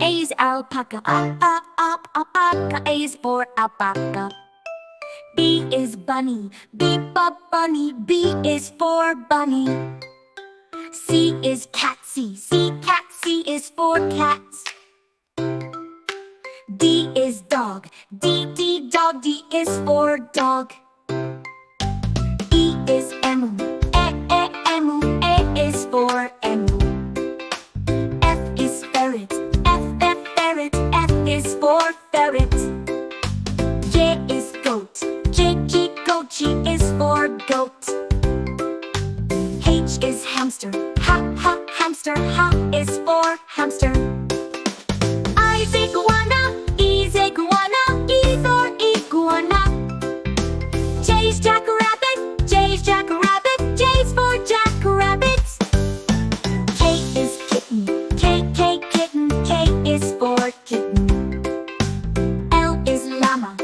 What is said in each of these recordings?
A is alpaca, alpaca. A is for alpaca. B is bunny, bunny. B is for bunny. C is cat, C is for cats. D is dog, dog. D is for dog. E is emu, emu. A is for emu. F is ferret, ferret. F is for ferret. J is goat, goat. G is for goat. H is hamster, hamster. H is for hamster. I is iguana, E for iguana. J is jackrabbit, J is for jackrabbit. K is kitten, kitten. K is for kitten. L is llama,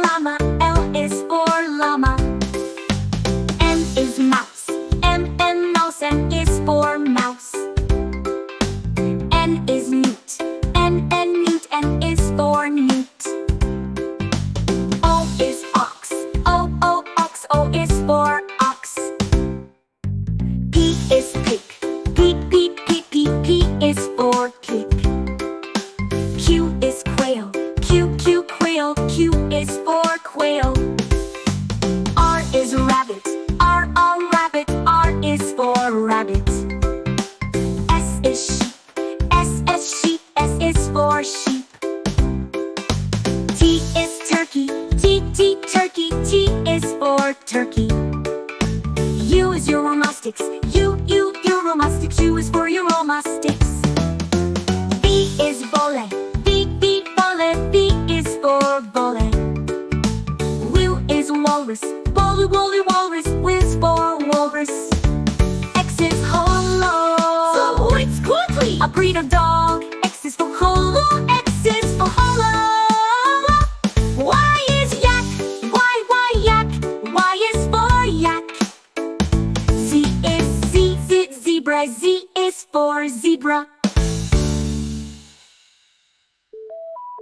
llama. L is for llama. M is mouse, mouse. N is for mouse. N is newt, newt. N is for newt. O is ox, ox. O is for ox. P is pig, P is for pig. Q is quail, quail. Q is for quail. R is rabbit, rabbit. R is for rabbit. S is sheep, S is for sheep. T is turkey, turkey. T is for turkey. U is Euromastix, Euromastix. U is for Euromastix. V is vole, vole. V is for vole. W is walrus, walrus. W is for walrus. X is hollow, so it's quickly a breed of dog. X is for hollow, X is for hollow. Y is yak, yak. Y is for yak. Z is zebra, Z is for zebra.